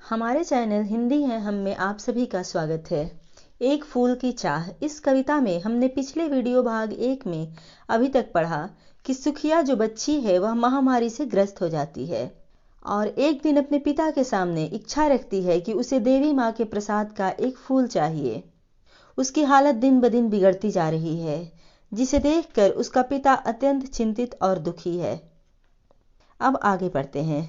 हमारे चैनल हिंदी है हम में आप सभी का स्वागत है। एक फूल की चाह इस कविता में हमने पिछले वीडियो भाग 1 में अभी तक पढ़ा कि सुखिया जो बच्ची है वह महामारी से ग्रस्त हो जाती है और एक दिन अपने पिता के सामने इच्छा रखती है कि उसे देवी माँ के प्रसाद का एक फूल चाहिए। उसकी हालत दिन ब दिन बिगड़ती जा रही है, जिसे देखकर उसका पिता अत्यंत चिंतित और दुखी है। अब आगे पढ़ते हैं।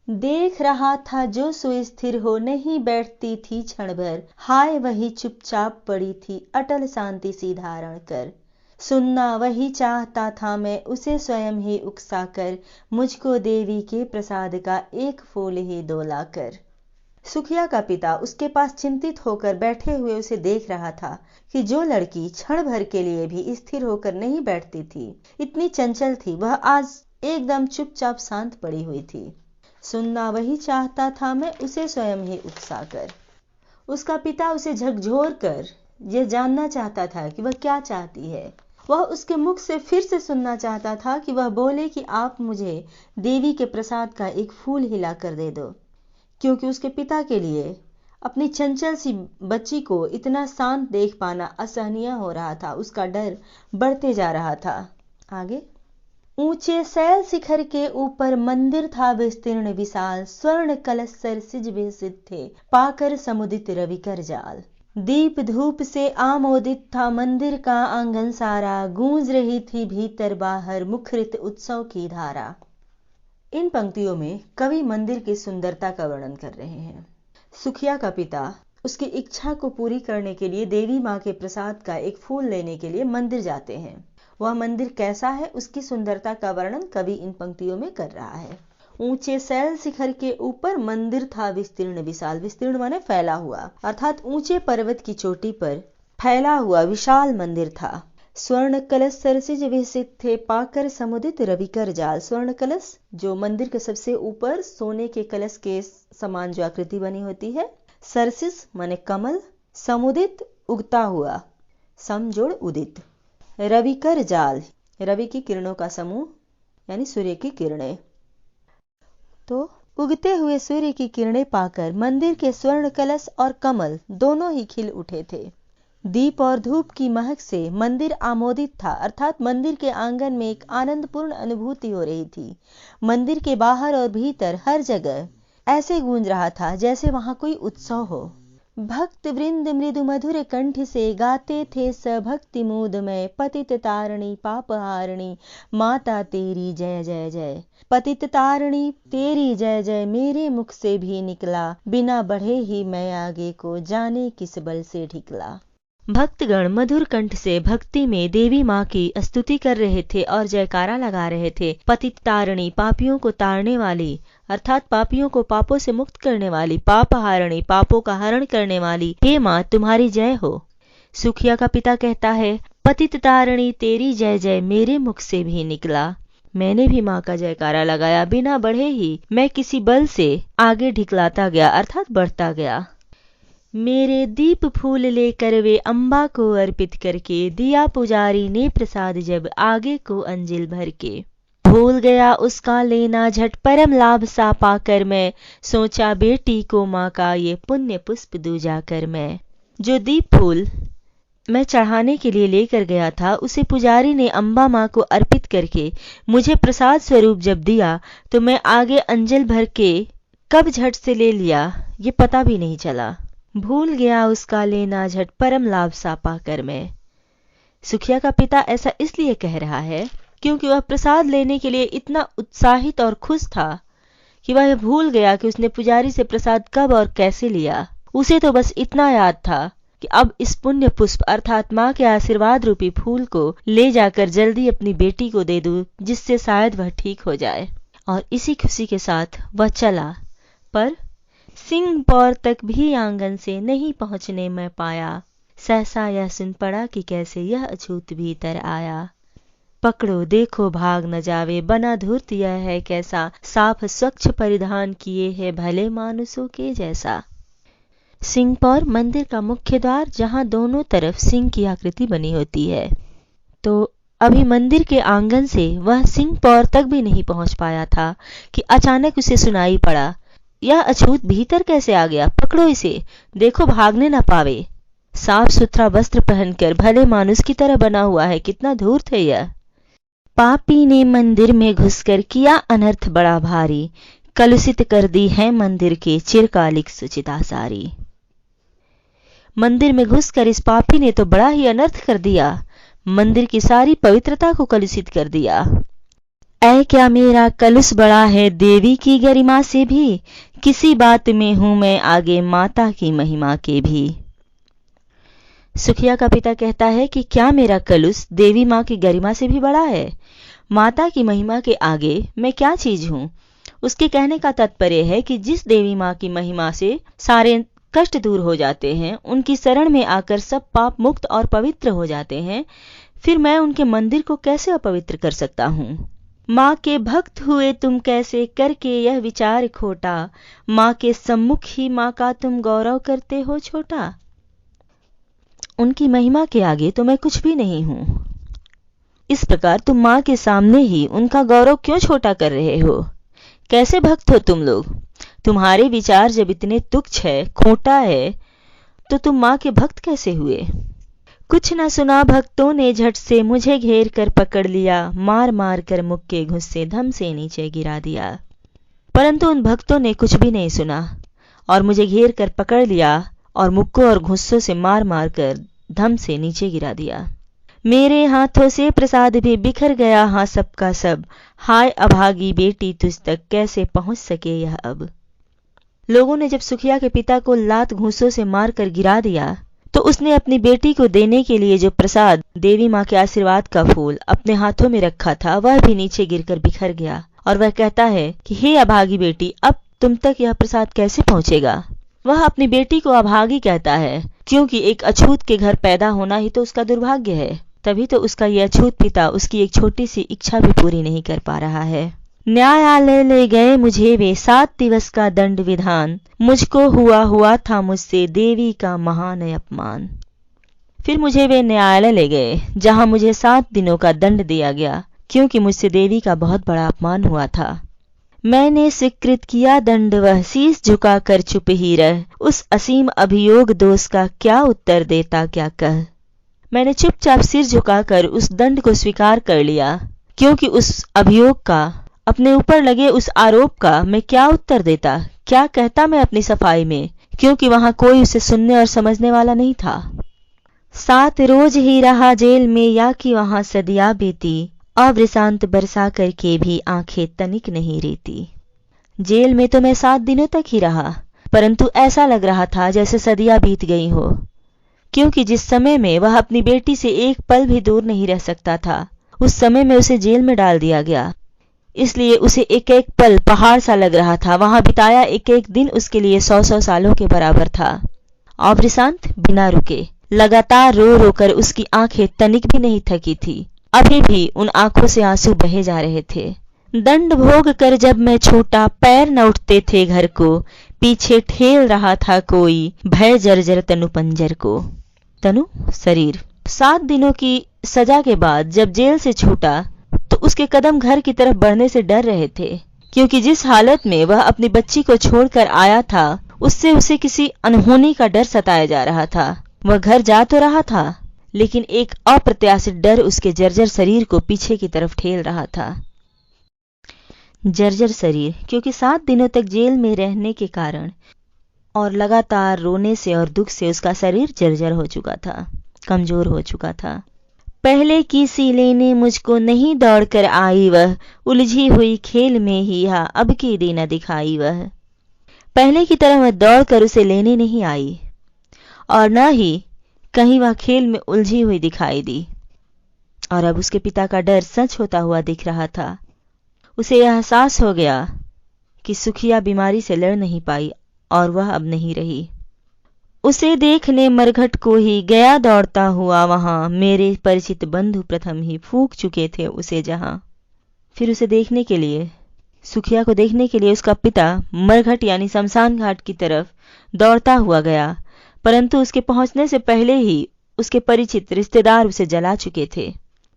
देख रहा था जो सुस्थिर हो, नहीं बैठती थी क्षण भर, हाय वही चुपचाप पड़ी थी, अटल शांति सी धारण कर। सुनना वही चाहता था मैं, उसे स्वयं ही उकसा कर, मुझको देवी के प्रसाद का एक फूल ही डोला कर। सुखिया का पिता उसके पास चिंतित होकर बैठे हुए उसे देख रहा था कि जो लड़की क्षण भर के लिए भी स्थिर होकर नहीं बैठती थी, इतनी चंचल थी, वह आज एकदम चुपचाप शांत पड़ी हुई थी। सुनना वही चाहता था मैं, उसे स्वयं ही उकसा कर। उसका पिता उसे झकझोर कर यह जानना चाहता था कि वह क्या चाहती है। वह उसके मुख से फिर से सुनना चाहता था कि वह बोले कि आप मुझे देवी के प्रसाद का एक फूल ही ला कर दे दो, क्योंकि उसके पिता के लिए अपनी चंचल सी बच्ची को इतना शांत देख पाना असहनीय हो रहा था। उसका डर बढ़ते जा रहा था। आगे। ऊंचे शैल शिखर के ऊपर मंदिर था विस्तीर्ण विशाल, स्वर्ण कलश सरसिज विकसित थे, पाकर समुदित रवि कर जाल। दीप धूप से आमोदित था मंदिर का आंगन सारा, गूंज रही थी भीतर बाहर मुखरित उत्सव की धारा। इन पंक्तियों में कवि मंदिर की सुंदरता का वर्णन कर रहे हैं। सुखिया का पिता उसकी इच्छा को पूरी करने के लिए देवी माँ के प्रसाद का एक फूल लेने के लिए मंदिर जाते हैं। वह मंदिर कैसा है, उसकी सुंदरता का वर्णन कवि इन पंक्तियों में कर रहा है। ऊंचे शैल शिखर के ऊपर मंदिर था विस्तीर्ण विशाल। विस्तीर्ण माने फैला हुआ, अर्थात ऊंचे पर्वत की चोटी पर फैला हुआ विशाल मंदिर था। स्वर्ण कलश सरसिज विकसित थे, पाकर समुदित रवि कर जाल। स्वर्ण कलश जो मंदिर के सबसे ऊपर सोने के कलश के समान जो आकृति बनी होती है। सरसिज माने कमल, समुदित उगता हुआ, समजोड़ उदित। रवि कर जाल रवि की किरणों का समूह यानी सूर्य की किरणें। तो उगते हुए सूर्य की किरणें पाकर मंदिर के स्वर्ण कलश और कमल दोनों ही खिल उठे थे। दीप और धूप की महक से मंदिर आमोदित था, अर्थात मंदिर के आंगन में एक आनंदपूर्ण अनुभूति हो रही थी। मंदिर के बाहर और भीतर हर जगह ऐसे गूंज रहा था जैसे वहां कोई उत्सव हो। भक्त वृंद मृदु मधुर कंठ से गाते थे सभक्ति मूद में, पतित तारिणी पाप हारिणी माता तेरी जय जय जय। पतित तारिणी तेरी जय जय मेरे मुख से भी निकला, बिना बढ़े ही मैं आगे को जाने किस बल से ढिकला। भक्तगण मधुर कंठ से भक्ति में देवी माँ की स्तुति कर रहे थे और जयकारा लगा रहे थे। पतित तारिणी पापियों को तारने वाली, अर्थात पापियों को पापों से मुक्त करने वाली, पाप हारिणी पापों का हरण करने वाली, हे माँ तुम्हारी जय हो। सुखिया का पिता कहता है, पतित तारिणी तेरी जय जय मेरे मुख से भी निकला। मैंने भी माँ का जयकारा लगाया, बिना बढ़े ही मैं किसी बल से आगे ढिकलाता गया, अर्थात बढ़ता गया। मेरे दीप फूल लेकर वे अम्बा को अर्पित करके, दिया पुजारी ने प्रसाद जब आगे को अंजिल भर के। भूल गया उसका लेना झट परम लाभ सा पाकर मैं, सोचा बेटी को माँ का ये पुण्य पुष्प दूं जाकर मैं। जो दीप फूल मैं चढ़ाने के लिए लेकर गया था, उसे पुजारी ने अम्बा माँ को अर्पित करके मुझे प्रसाद स्वरूप जब दिया, तो मैं आगे अंजल भर के कब झट से ले लिया ये पता भी नहीं चला। भूल गया उसका लेना झट परम लाभ सा पाकर मैं। सुखिया का पिता ऐसा इसलिए कह रहा है क्योंकि वह प्रसाद लेने के लिए इतना उत्साहित और खुश था कि वह भूल गया कि उसने पुजारी से प्रसाद कब और कैसे लिया। उसे तो बस इतना याद था कि अब इस पुण्य पुष्प अर्थात माँ के आशीर्वाद रूपी फूल को ले जाकर जल्दी अपनी बेटी को दे दूं, जिससे शायद वह ठीक हो जाए। और इसी खुशी के साथ वह चला, पर सिंह पौर तक भी आंगन से नहीं पहुंचने में पाया। सहसा यह सुन पड़ा कि कैसे यह अछूत भीतर आया। पकड़ो देखो भाग न जावे, बना धूर्त यह है कैसा, साफ स्वच्छ परिधान किए है भले मानुसों के जैसा। सिंह पौर मंदिर का मुख्य द्वार, जहां दोनों तरफ सिंह की आकृति बनी होती है। तो अभी मंदिर के आंगन से वह सिंह पौर तक भी नहीं पहुंच पाया था कि अचानक उसे सुनाई पड़ा यह अछूत भीतर कैसे आ गया? पकड़ो इसे, देखो भागने न पावे। साफ सुथरा वस्त्र पहनकर भले मानुष की तरह बना हुआ है, कितना धूर्त है यह। पापी ने मंदिर में घुसकर किया अनर्थ बड़ा भारी, कलुषित कर दी है मंदिर के चिरकालिक सुचिता सारी। मंदिर में घुसकर इस पापी ने तो बड़ा ही अनर्थ कर दिया, मंदिर की सारी पवित्रता को कलुषित कर दिया। ऐ क्या मेरा कलुष बड़ा है देवी की गरिमा से भी, किसी बात में हूं मैं आगे माता की महिमा के भी। सुखिया का पिता कहता है कि क्या मेरा कलुष देवी माँ की गरिमा से भी बड़ा है? माता की महिमा के आगे मैं क्या चीज हूं? उसके कहने का तात्पर्य है कि जिस देवी माँ की महिमा से सारे कष्ट दूर हो जाते हैं, उनकी शरण में आकर सब पाप मुक्त और पवित्र हो जाते हैं, फिर मैं उनके मंदिर को कैसे अपवित्र कर सकता हूं? माँ के भक्त हुए तुम कैसे करके यह विचार खोटा, माँ के सम्मुख ही माँ का तुम गौरव करते हो छोटा। उनकी महिमा के आगे तो मैं कुछ भी नहीं हूं, इस प्रकार तुम माँ के सामने ही उनका गौरव क्यों छोटा कर रहे हो? कैसे भक्त हो तुम लोग? तुम्हारे विचार जब इतने तुच्छ है, खोटा है, तो तुम माँ के भक्त कैसे हुए? कुछ न सुना भक्तों ने झट से मुझे घेर कर पकड़ लिया, मार मार कर मुक्के के घुस से धम से नीचे गिरा दिया। परंतु उन भक्तों ने कुछ भी नहीं सुना और मुझे घेर कर पकड़ लिया और मुक्कों और घुस्सों से मार मार कर धम से नीचे गिरा दिया। मेरे हाथों से प्रसाद भी बिखर गया, हाँ सबका सब, हाय अभागी बेटी तुझ तक कैसे पहुंच सके यह अब। लोगों ने जब सुखिया के पिता को लात घूंसों से मार कर गिरा दिया, तो उसने अपनी बेटी को देने के लिए जो प्रसाद, देवी माँ के आशीर्वाद का फूल अपने हाथों में रखा था, वह भी नीचे गिरकर बिखर गया। और वह कहता है कि हे अभागी बेटी, अब तुम तक यह प्रसाद कैसे पहुंचेगा? वह अपनी बेटी को अभागी कहता है, क्योंकि एक अछूत के घर पैदा होना ही तो उसका दुर्भाग्य है। तभी तो उसका यह अछूत पिता उसकी एक छोटी सी इच्छा भी पूरी नहीं कर पा रहा है। न्यायालय ले गए मुझे वे 7 दिवस का दंड विधान, मुझको हुआ था मुझसे देवी का महान अपमान। फिर मुझे वे न्यायालय ले गए, जहां मुझे 7 दिनों का दंड दिया गया, क्योंकि मुझसे देवी का बहुत बड़ा अपमान हुआ था। मैंने स्वीकृत किया दंड, वह शीश झुकाकर चुप ही रह, उस असीम अभियोग दोष का क्या उत्तर देता क्या कह। मैंने चुपचाप सिर झुकाकर उस दंड को स्वीकार कर लिया, क्योंकि उस अभियोग का, अपने ऊपर लगे उस आरोप का मैं क्या उत्तर देता, क्या कहता मैं अपनी सफाई में, क्योंकि वहां कोई उसे सुनने और समझने वाला नहीं था। 7 रोज ही रहा जेल में, या कि वहां सदिया बीती, अवृशांत बरसा करके भी आंखें तनिक नहीं रेती। जेल में तो मैं 7 दिनों तक ही रहा, परंतु ऐसा लग रहा था जैसे सदिया बीत गई हो, क्योंकि जिस समय में वह अपनी बेटी से एक पल भी दूर नहीं रह सकता था, उस समय में उसे जेल में डाल दिया गया। इसलिए उसे एक एक पल पहाड़ सा लग रहा था, वहां बिताया एक एक दिन उसके लिए 100-100 सालों के बराबर था। अवृशांत बिना रुके लगातार रो रो कर उसकी आंखें तनिक भी नहीं थकी थी, अभी भी उन आंखों से आंसू बहे जा रहे थे। दंड भोग कर जब मैं छूटा, पैर न उठते थे घर को, पीछे ठेल रहा था कोई, भय जर्जर तनु पंजर को। तनु शरीर। 7 दिनों की सजा के बाद जब जेल से छूटा, तो उसके कदम घर की तरफ बढ़ने से डर रहे थे, क्योंकि जिस हालत में वह अपनी बच्ची को छोड़कर आया था, उससे उसे किसी अनहोनी का डर सताया जा रहा था। वह घर जा तो रहा था, लेकिन एक अप्रत्याशित डर उसके जर्जर शरीर को पीछे की तरफ ठेल रहा था। जर्जर शरीर, क्योंकि 7 दिनों तक जेल में रहने के कारण और लगातार रोने से और दुख से उसका शरीर जर्जर हो चुका था, कमजोर हो चुका था। पहले की सी लेने मुझको नहीं दौड़कर आई वह, उलझी हुई खेल में ही हा अब की दी न दिखाई वह। पहले की तरह वह दौड़कर उसे लेने नहीं आई, और न ही कहीं वह खेल में उलझी हुई दिखाई दी। और अब उसके पिता का डर सच होता हुआ दिख रहा था। उसे यह एहसास हो गया कि सुखिया बीमारी से लड़ नहीं पाई और वह अब नहीं रही। उसे देखने मरघट को ही गया दौड़ता हुआ वहां, मेरे परिचित बंधु प्रथम ही फूंक चुके थे उसे जहां। फिर उसे देखने के लिए, सुखिया को देखने के लिए उसका पिता मरघट यानी शमशान घाट की तरफ दौड़ता हुआ गया, परंतु उसके पहुंचने से पहले ही उसके परिचित रिश्तेदार उसे जला चुके थे।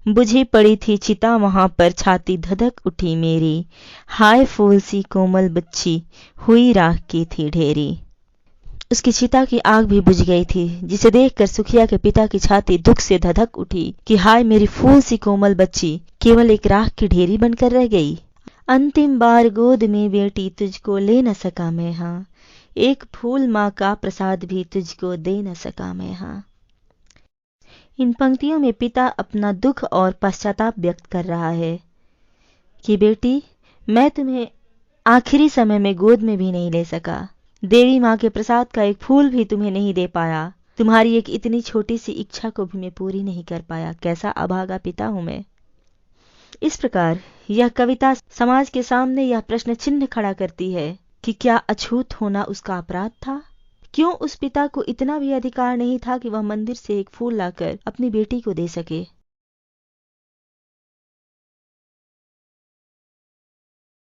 बुझी पड़ी थी चिता वहां पर, छाती धधक उठी मेरी। हाय फूल सी कोमल बच्ची, हुई राख की थी ढेरी। उसकी चिता की आग भी बुझ गई थी, जिसे देखकर सुखिया के पिता की छाती दुख से धधक उठी कि हाय मेरी फूल सी कोमल बच्ची केवल एक राख की ढेरी बनकर रह गई। अंतिम बार गोद में बेटी तुझको ले न सका मैं, हाँ एक फूल माँ का प्रसाद भी तुझको दे न सका मैं, हाँ। इन पंक्तियों में पिता अपना दुख और पश्चाताप व्यक्त कर रहा है कि बेटी, मैं तुम्हें आखिरी समय में गोद में भी नहीं ले सका, देवी माँ के प्रसाद का एक फूल भी तुम्हें नहीं दे पाया, तुम्हारी एक इतनी छोटी सी इच्छा को भी मैं पूरी नहीं कर पाया, कैसा अभागा पिता हूं मैं। इस प्रकार यह कविता समाज के सामने यह प्रश्न चिन्ह खड़ा करती है कि क्या अछूत होना उसका अपराध था? क्यों उस पिता को इतना भी अधिकार नहीं था कि वह मंदिर से एक फूल लाकर अपनी बेटी को दे सके?